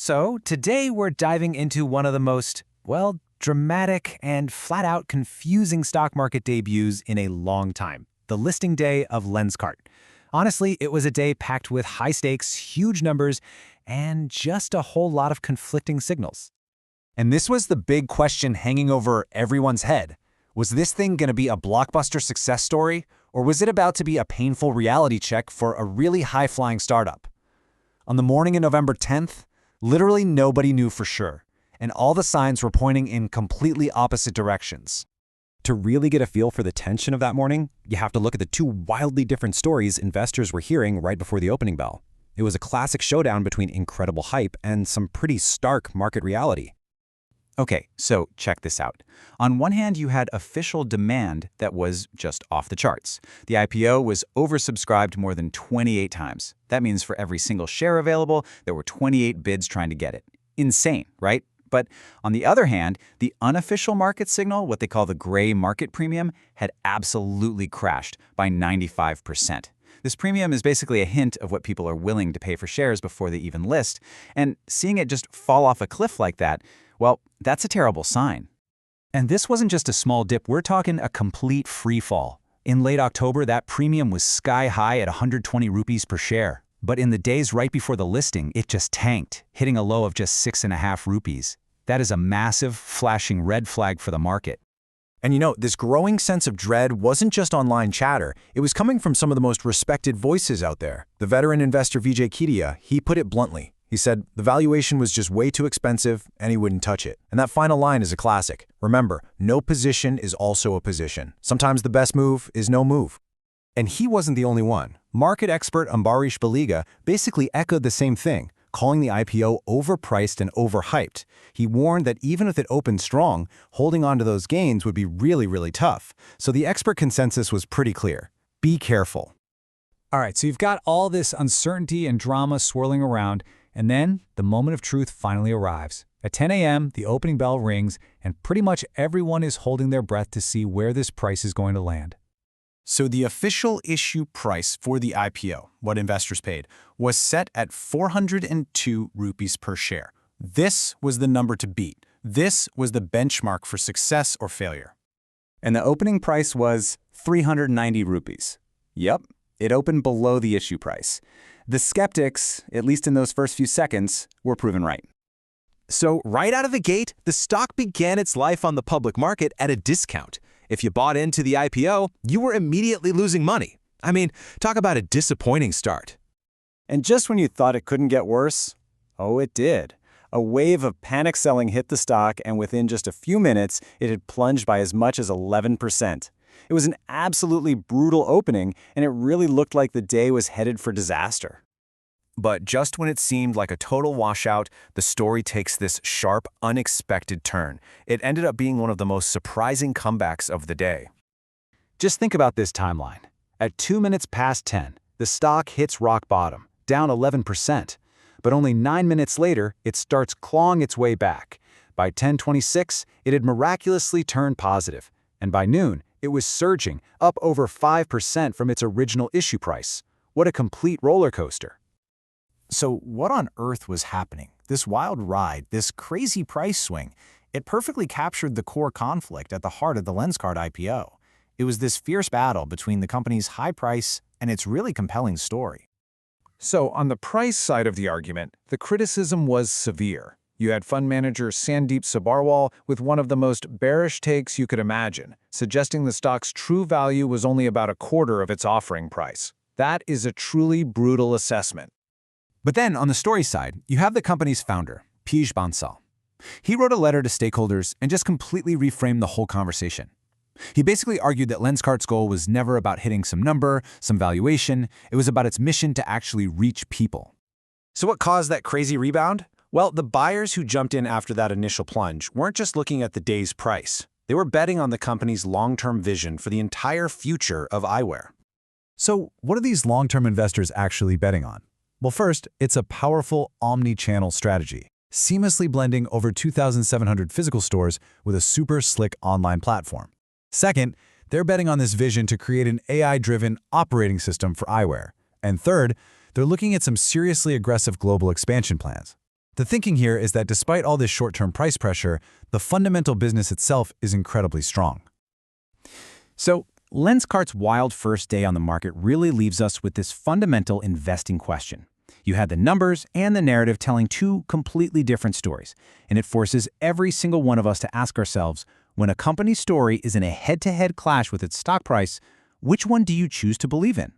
So today we're diving into one of the most, well, dramatic and flat-out confusing stock market debuts in a long time, the listing day of Lenskart. Honestly, it was a day packed with high stakes, huge numbers, and just a whole lot of conflicting signals. And this was the big question hanging over everyone's head. Was this thing going to be a blockbuster success story, or was it about to be a painful reality check for a really high-flying startup? On the morning of November 10th, literally nobody knew for sure, and all the signs were pointing in completely opposite directions. To really get a feel for the tension of that morning, you have to look at the two wildly different stories investors were hearing right before the opening bell. It was a classic showdown between incredible hype and some pretty stark market reality. Okay, so check this out. On one hand, you had official demand that was just off the charts. The IPO was oversubscribed more than 28 times. That means for every single share available, there were 28 bids trying to get it. Insane, right? But on the other hand, the unofficial market signal, what they call the gray market premium, had absolutely crashed by 95%. This premium is basically a hint of what people are willing to pay for shares before they even list, and seeing it just fall off a cliff like that, well, that's a terrible sign. And this wasn't just a small dip, we're talking a complete free fall. In late October, that premium was sky high at 120 rupees per share. But in the days right before the listing, it just tanked, hitting a low of just 6.5 rupees. That is a massive, flashing red flag for the market. And this growing sense of dread wasn't just online chatter. It was coming from some of the most respected voices out there. The veteran investor Vijay Kedia, he put it bluntly. He said the valuation was just way too expensive and he wouldn't touch it. And that final line is a classic. Remember, no position is also a position. Sometimes the best move is no move. And he wasn't the only one. Market expert Ambarish Baliga basically echoed the same thing, calling the IPO overpriced and overhyped. He warned that even if it opened strong, holding on to those gains would be really tough. So the expert consensus was pretty clear. Be careful. All right, so you've got all this uncertainty and drama swirling around, and then the moment of truth finally arrives. At 10 a.m., the opening bell rings, and pretty much everyone is holding their breath to see where this price is going to land. So the official issue price for the IPO, what investors paid, was set at 402 rupees per share. This was the number to beat. This was the benchmark for success or failure. And the opening price was 390 rupees. Yep, it opened below the issue price. The skeptics, at least in those first few seconds, were proven right. So right out of the gate, the stock began its life on the public market at a discount. If you bought into the IPO, you were immediately losing money. I mean, talk about a disappointing start. And just when you thought it couldn't get worse, oh, it did. A wave of panic selling hit the stock, and within just a few minutes, it had plunged by as much as 11%. It was an absolutely brutal opening, and it really looked like the day was headed for disaster. But just when it seemed like a total washout, the story takes this sharp, unexpected turn. It ended up being one of the most surprising comebacks of the day. Just think about this timeline. At 2 minutes past 10, the stock hits rock bottom, down 11%. But only 9 minutes later, it starts clawing its way back. By 10:26, it had miraculously turned positive. And by noon, it was surging, up over 5% from its original issue price. What a complete roller coaster. So what on earth was happening? This wild ride, this crazy price swing, it perfectly captured the core conflict at the heart of the Lenskart IPO. It was this fierce battle between the company's high price and its really compelling story. So on the price side of the argument, the criticism was severe. You had fund manager Sandeep Sabharwal with one of the most bearish takes you could imagine, suggesting the stock's true value was only about a quarter of its offering price. That is a truly brutal assessment. But then, on the story side, you have the company's founder, Piyush Bansal. He wrote a letter to stakeholders and just completely reframed the whole conversation. He basically argued that Lenskart's goal was never about hitting some number, some valuation. It was about its mission to actually reach people. So what caused that crazy rebound? Well, the buyers who jumped in after that initial plunge weren't just looking at the day's price. They were betting on the company's long-term vision for the entire future of eyewear. So what are these long-term investors actually betting on? Well, first, it's a powerful omni-channel strategy, seamlessly blending over 2,700 physical stores with a super slick online platform. Second, they're betting on this vision to create an AI-driven operating system for eyewear. And third, they're looking at some seriously aggressive global expansion plans. The thinking here is that despite all this short-term price pressure, the fundamental business itself is incredibly strong. So, Lenskart's wild first day on the market really leaves us with this fundamental investing question. You had the numbers and the narrative telling two completely different stories, and it forces every single one of us to ask ourselves, when a company's story is in a head-to-head clash with its stock price, which one do you choose to believe in?